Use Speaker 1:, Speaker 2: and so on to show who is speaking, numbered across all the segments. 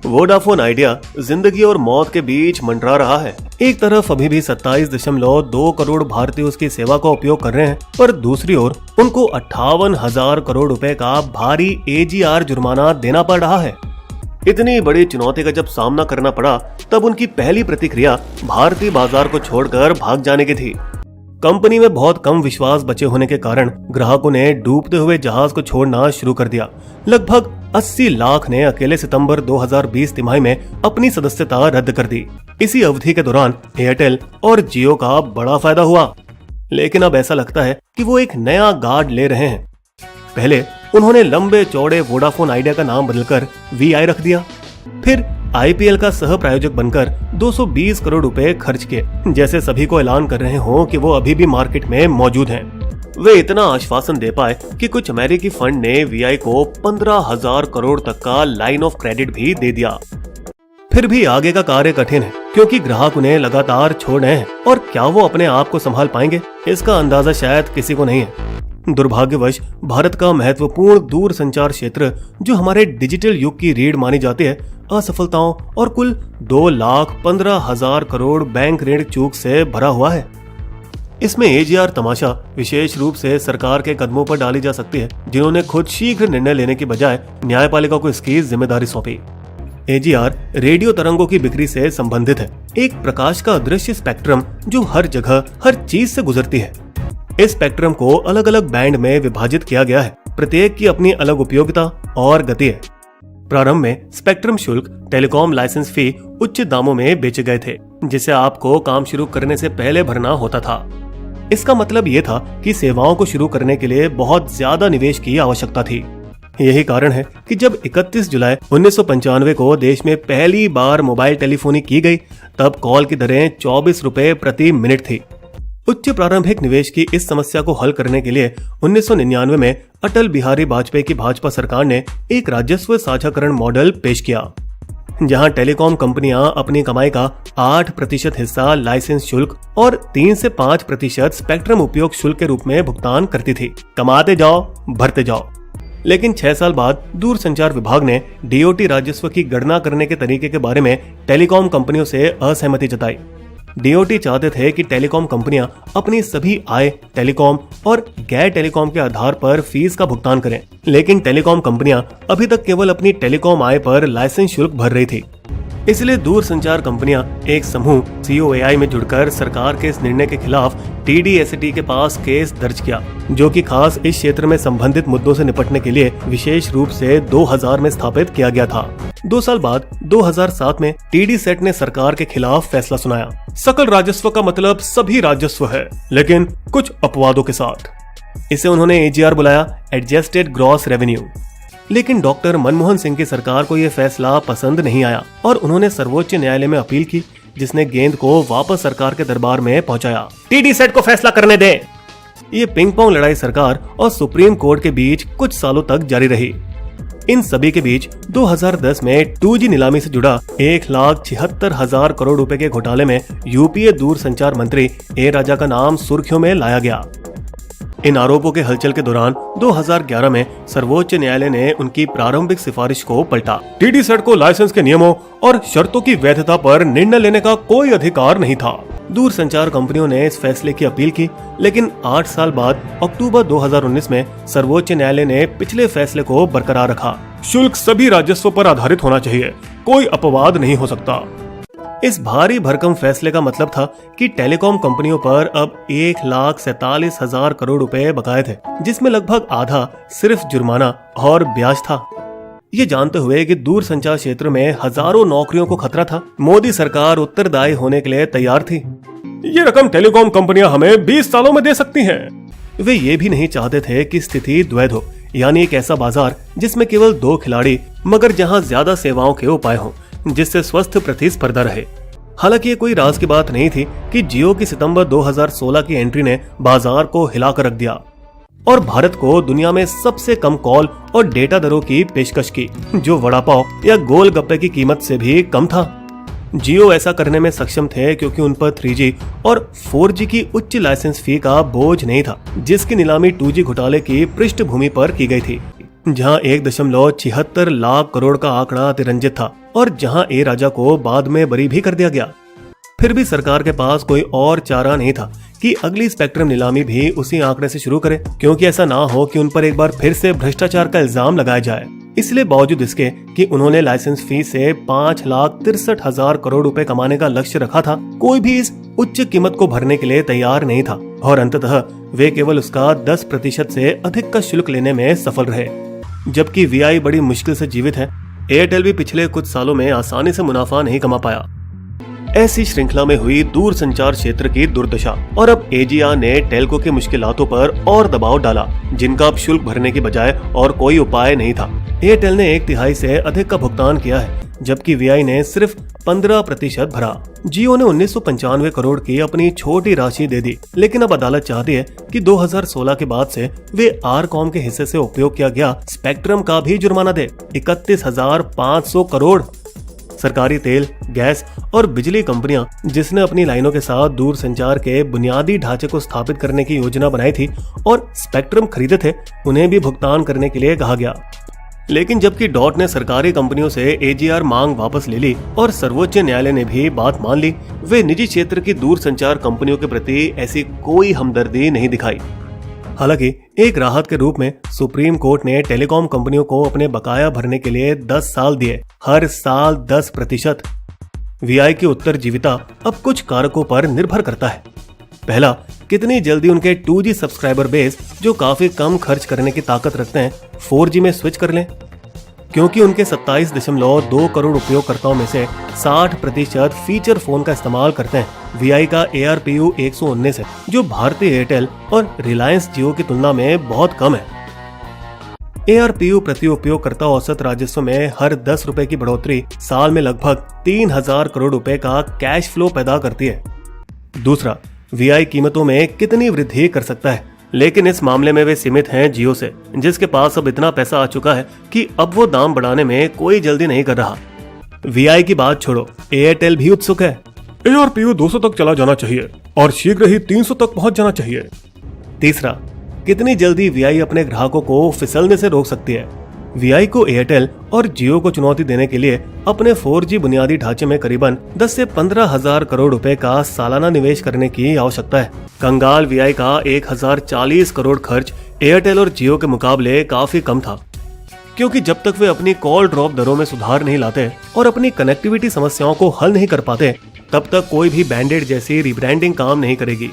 Speaker 1: Vodafone idea जिंदगी और मौत के बीच मंडरा रहा है। एक तरफ अभी भी 27.2 करोड़ भारतीय उसकी सेवा का उपयोग कर रहे हैं, पर दूसरी ओर उनको 58,000 करोड़ रुपए का भारी AGR जुर्माना देना पड़ रहा है। इतनी बड़ी चुनौती का जब सामना करना पड़ा, तब उनकी पहली प्रतिक्रिया भारतीय बाजार को छोड़कर भाग जाने की थी। कंपनी में बहुत कम विश्वास बचे होने के कारण ग्राहकों ने डूबते हुए जहाज को छोड़ना शुरू कर दिया। लगभग 80 लाख ने अकेले सितंबर 2020 तिमाही में अपनी सदस्यता रद्द कर दी। इसी अवधि के दौरान एयरटेल और जियो का बड़ा फायदा हुआ, लेकिन अब ऐसा लगता है कि वो एक नया गार्ड ले रहे हैं। पहले उन्होंने लंबे चौड़े वोडाफोन आइडिया का नाम बदलकर VI रख दिया, फिर IPL का सह प्रायोजक बनकर 220 करोड़ रुपए खर्च किए, जैसे सभी को ऐलान कर रहे हो कि वो अभी भी मार्केट में मौजूद हैं। वे इतना आश्वासन दे पाए कि कुछ अमेरिकी फंड ने VI को 15,000 करोड़ तक का लाइन ऑफ क्रेडिट भी दे दिया। फिर भी आगे का कार्य कठिन है, क्योंकि ग्राहक उन्हें लगातार छोड़ रहे हैं और क्या वो अपने आप को संभाल पाएंगे, इसका अंदाजा शायद किसी को नहीं है। दुर्भाग्यवश भारत का महत्वपूर्ण दूर संचार क्षेत्र, जो हमारे डिजिटल युग की रीढ़ मानी जाती है, असफलताओं और कुल 2,15,000 करोड़ बैंक ऋण चूक से भरा हुआ है। इसमें AGR तमाशा विशेष रूप से सरकार के कदमों पर डाली जा सकती है, जिन्होंने खुद शीघ्र निर्णय लेने की बजाय न्यायपालिका को इसकी जिम्मेदारी सौंपी। AGR रेडियो तरंगों की बिक्री से संबंधित है, एक प्रकाश का अदृश्य स्पेक्ट्रम जो हर जगह हर चीज से गुजरती है। इस स्पेक्ट्रम को अलग अलग बैंड में विभाजित किया गया है, प्रत्येक की अपनी अलग उपयोगिता और गति है। प्रारंभ में स्पेक्ट्रम शुल्क, टेलीकॉम लाइसेंस फी उच्च दामों में बेचे गए थे, जिसे आपको काम शुरू करने से पहले भरना होता था। इसका मतलब ये था कि सेवाओं को शुरू करने के लिए बहुत ज्यादा निवेश की आवश्यकता थी। यही कारण है कि जब 31 जुलाई 1995 को देश में पहली बार मोबाइल टेलीफोनी की गई, तब कॉल की दरें 24 रुपए प्रति मिनट थी। उच्च प्रारंभिक निवेश की इस समस्या को हल करने के लिए 1999 में अटल बिहारी वाजपेयी की भाजपा सरकार ने एक राजस्व साझाकरण मॉडल पेश किया, जहां टेलीकॉम कंपनियां अपनी कमाई का 8% हिस्सा लाइसेंस शुल्क और 3 से 5% स्पेक्ट्रम उपयोग शुल्क के रूप में भुगतान करती थी। कमाते जाओ, भरते जाओ। लेकिन 6 साल बाद दूरसंचार विभाग ने DOT राजस्व की गणना करने के तरीके के बारे में टेलीकॉम कंपनियों से असहमति जताई। DOT चाहते थे कि टेलीकॉम कंपनियां अपनी सभी आय टेलीकॉम और गैर टेलीकॉम के आधार पर फीस का भुगतान करें, लेकिन टेलीकॉम कंपनियां अभी तक केवल अपनी टेलीकॉम आय पर लाइसेंस शुल्क भर रही थी। इसलिए दूरसंचार कंपनियां एक समूह COAI में जुड़कर सरकार के इस निर्णय के खिलाफ TD-SAT के पास केस दर्ज किया, जो कि खास इस क्षेत्र में संबंधित मुद्दों से निपटने के लिए विशेष रूप से 2000 में स्थापित किया गया था। 2 साल बाद 2007 में TD-SAT ने सरकार के खिलाफ फैसला सुनाया। सकल राजस्व का मतलब सभी राजस्व है, लेकिन कुछ अपवादों के साथ। इसे उन्होंने AGR बुलाया, एडजस्टेड ग्रॉस रेवेन्यू। लेकिन डॉक्टर मनमोहन सिंह की सरकार को यह फैसला पसंद नहीं आया और उन्होंने सर्वोच्च न्यायालय में अपील की, जिसने गेंद को वापस सरकार के दरबार में पहुंचाया। TD-SAT को फैसला करने दें। ये पिंग पोंग लड़ाई सरकार और सुप्रीम कोर्ट के बीच कुछ सालों तक जारी रही। इन सभी के बीच 2010 में 2G नीलामी से जुड़ा 1,76,000 करोड़ रुपए के घोटाले में यूपीए दूरसंचार मंत्री A राजा का नाम सुर्खियों में लाया गया। इन आरोपों के हलचल के दौरान 2011 में सर्वोच्च न्यायालय ने उनकी प्रारंभिक सिफारिश को पलटा। TD-SAT को लाइसेंस के नियमों और शर्तों की वैधता पर निर्णय लेने का कोई अधिकार नहीं था। दूरसंचार कंपनियों ने इस फैसले की अपील की, लेकिन 8 साल बाद अक्टूबर 2019 में सर्वोच्च न्यायालय ने पिछले फैसले को बरकरार रखा। शुल्क सभी राजस्व पर आधारित होना चाहिए, कोई अपवाद नहीं हो सकता। इस भारी भरकम फैसले का मतलब था कि टेलीकॉम कंपनियों पर अब 1,47,000 करोड़ रुपए बकाए थे, जिसमें लगभग आधा सिर्फ जुर्माना और ब्याज था। ये जानते हुए कि दूरसंचार क्षेत्र में हजारों नौकरियों को खतरा था, मोदी सरकार उत्तरदायी होने के लिए तैयार थी। ये रकम टेलीकॉम कंपनियां हमें 20 सालों में दे सकती हैं। वे ये भी नहीं चाहते थे कि स्थिति द्वैध हो, यानी एक ऐसा बाजार जिसमें केवल 2 खिलाड़ी, मगर जहां ज्यादा सेवाओं के उपाय हों, जिससे स्वस्थ प्रतिस्पर्धा रहे। हालांकि ये कोई राज की बात नहीं थी कि जियो की सितंबर 2016 की एंट्री ने बाजार को हिलाकर रख दिया और भारत को दुनिया में सबसे कम कॉल और डेटा दरों की पेशकश की, जो वड़ा पाव या गोलगप्पे की कीमत से भी कम था। जियो ऐसा करने में सक्षम थे क्योंकि उन पर 3G और 4G की उच्च लाइसेंस फी का बोझ नहीं था, जिसकी नीलामी 2G घोटाले की पृष्ठभूमि पर की गई थी। जहां 1.76 लाख करोड़ का आंकड़ा अतिरंजित था और जहां ए राजा को बाद में बरी भी कर दिया गया। फिर भी सरकार के पास कोई और चारा नहीं था कि अगली स्पेक्ट्रम नीलामी भी उसी आंकड़े से शुरू करे, क्योंकि ऐसा ना हो कि उन पर एक बार फिर से भ्रष्टाचार का इल्जाम लगाया जाए। इसलिए बावजूद इसके कि उन्होंने लाइसेंस फीस से 5,63,000 करोड़ रुपए कमाने का लक्ष्य रखा था, कोई भी इस उच्च कीमत को भरने के लिए तैयार नहीं था और अंततः वे केवल उसका 10% से अधिक का शुल्क लेने में सफल रहे। जबकि वीआई बड़ी मुश्किल से जीवित है, एयरटेल भी पिछले कुछ सालों में आसानी से मुनाफा नहीं कमा पाया। ऐसी श्रृंखला में हुई दूर संचार क्षेत्र की दुर्दशा और अब एजीआर ने टेल्को की मुश्किलातों पर और दबाव डाला, जिनका अब शुल्क भरने की बजाय और कोई उपाय नहीं था। एयरटेल ने 1/3 से अधिक का भुगतान किया है, जबकि वीआई ने सिर्फ 15% भरा। जियो ने 1995 करोड़ की अपनी छोटी राशि दे दी, लेकिन अब अदालत चाहती है कि 2016 के बाद से वे आरकॉम के हिस्से से उपयोग किया गया स्पेक्ट्रम का भी जुर्माना दे 31,500 करोड़। सरकारी तेल, गैस और बिजली कंपनियां जिसने अपनी लाइनों के साथ दूर संचार के बुनियादी ढांचे को स्थापित करने की योजना बनाई थी और स्पेक्ट्रम खरीदे थे, उन्हें भी भुगतान करने के लिए कहा गया। लेकिन जबकि डॉट ने सरकारी कंपनियों से एजीआर मांग वापस ले ली और सर्वोच्च न्यायालय ने भी बात मान ली, वे निजी क्षेत्र की दूर संचार कंपनियों के प्रति ऐसी कोई हमदर्दी नहीं दिखाई। हालांकि एक राहत के रूप में सुप्रीम कोर्ट ने टेलीकॉम कंपनियों को अपने बकाया भरने के लिए 10 साल दिए, हर साल 10%। वीआई की उत्तरजीविता अब कुछ कारकों पर निर्भर करता है। पहला, कितनी जल्दी उनके 2G सब्सक्राइबर बेस, जो काफी कम खर्च करने की ताकत रखते हैं, 4G में स्विच कर लें, क्योंकि उनके 27.2 करोड़ उपयोगकर्ताओं में से 60% फीचर फोन का इस्तेमाल करते हैं। वीआई का ARPU 119 है, जो भारतीय एयरटेल और रिलायंस जियो की तुलना में बहुत कम है। ARPU प्रति उपयोगकर्ता औसत राजस्व में हर 10 रुपए की बढ़ोतरी साल में लगभग 3,000 करोड़ रुपए का कैश फ्लो पैदा करती है। दूसरा, वीआई कीमतों में कितनी वृद्धि कर सकता है, लेकिन इस मामले में वे सीमित हैं जियो से, जिसके पास अब इतना पैसा आ चुका है कि अब वो दाम बढ़ाने में कोई जल्दी नहीं कर रहा। वीआई की बात छोड़ो, एयरटेल भी उत्सुक है। ARPU 200 तक चला जाना चाहिए और शीघ्र ही 300 तक पहुंच जाना चाहिए। तीसरा, कितनी जल्दी वीआई अपने ग्राहकों को फिसलने से रोक सकती है। वीआई को एयरटेल और जियो को चुनौती देने के लिए अपने 4G बुनियादी ढांचे में करीबन 10 से 15,000 करोड़ रुपए का सालाना निवेश करने की आवश्यकता है। कंगाल वीआई का 1,040 करोड़ खर्च एयरटेल और जियो के मुकाबले काफी कम था, क्योंकि जब तक वे अपनी कॉल ड्रॉप दरों में सुधार नहीं लाते और अपनी कनेक्टिविटी समस्याओं को हल नहीं कर पाते, तब तक कोई भी बैंडेड जैसी रिब्रांडिंग काम नहीं करेगी,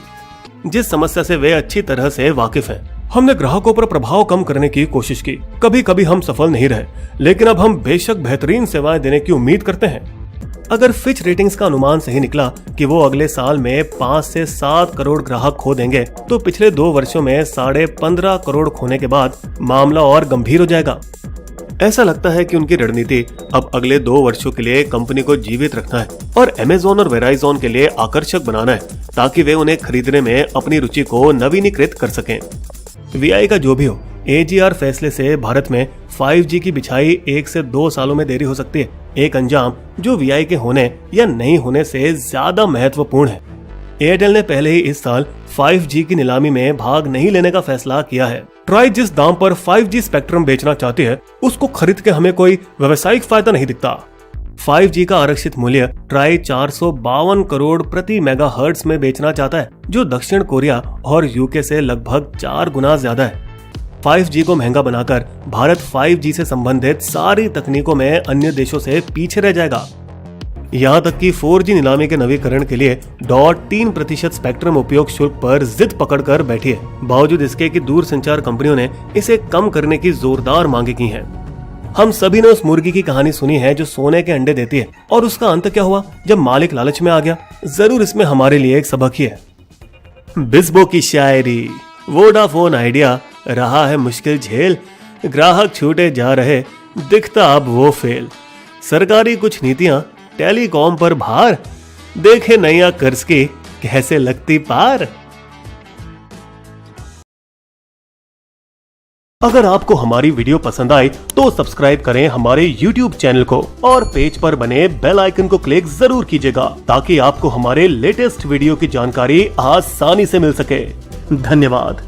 Speaker 1: जिस समस्या से वे अच्छी तरह से वाकिफ हैं। हमने ग्राहकों पर प्रभाव कम करने की कोशिश की, कभी कभी हम सफल नहीं रहे, लेकिन अब हम बेशक बेहतरीन सेवाएं देने की उम्मीद करते हैं। अगर फिच रेटिंग्स का अनुमान सही निकला कि वो अगले साल में 5 से 7 करोड़ ग्राहक खो देंगे, तो पिछले 2 वर्षों में 15.5 करोड़ खोने के बाद मामला और गंभीर हो जाएगा। ऐसा लगता है कि उनकी रणनीति अब अगले 2 वर्षों के लिए कंपनी को जीवित रखना है और अमेज़न और वेराइजॉन के लिए आकर्षक बनाना है, ताकि वे उन्हें खरीदने में अपनी रुचि को नवीनीकृत कर सकें। वीआई का जो भी हो, एजीआर फैसले से भारत में 5G की बिछाई 1 से 2 सालों में देरी हो सकती है, एक अंजाम जो वीआई के होने या नहीं होने से ज्यादा महत्वपूर्ण है। एयरटेल ने पहले ही इस साल 5G की नीलामी में भाग नहीं लेने का फैसला किया है। ट्राई जिस दाम पर 5G स्पेक्ट्रम बेचना चाहती है, उसको खरीद के हमें कोई व्यवसायिक फायदा नहीं दिखता। 5G का आरक्षित मूल्य ट्राई 452 करोड़ प्रति मेगाहर्ट्ज में बेचना चाहता है, जो दक्षिण कोरिया और यूके से लगभग 4 गुना ज्यादा है। 5G को महंगा बनाकर भारत 5G से संबंधित सारी तकनीकों में अन्य देशों से पीछे रह जाएगा। यहाँ तक कि 4G नीलामी के नवीकरण के लिए 3% स्पेक्ट्रम उपयोग शुल्क पर जिद पकड़कर बैठी है, बावजूद इसके कि दूर संचार कंपनियों ने इसे कम करने की जोरदार मांगे की हैं। हम सभी ने उस मुर्गी की कहानी सुनी है जो सोने के अंडे देती है, और उसका अंत क्या हुआ जब मालिक लालच में आ गया। जरूर इसमें हमारे लिए एक सबक ही है। बिस्बो की शायरी। वोडाफोन आइडिया रहा है मुश्किल झेल, ग्राहक छूटे जा रहे, दिखता अब वो फेल। सरकारी कुछ नीतियां टेलीकॉम पर भार, देखे नैया कर्ज की कैसे लगती पार। अगर आपको हमारी वीडियो पसंद आई तो सब्सक्राइब करें हमारे YouTube चैनल को और पेज पर बने बेल आइकन को क्लिक जरूर कीजिएगा, ताकि आपको हमारे लेटेस्ट वीडियो की जानकारी आसानी से मिल सके। धन्यवाद।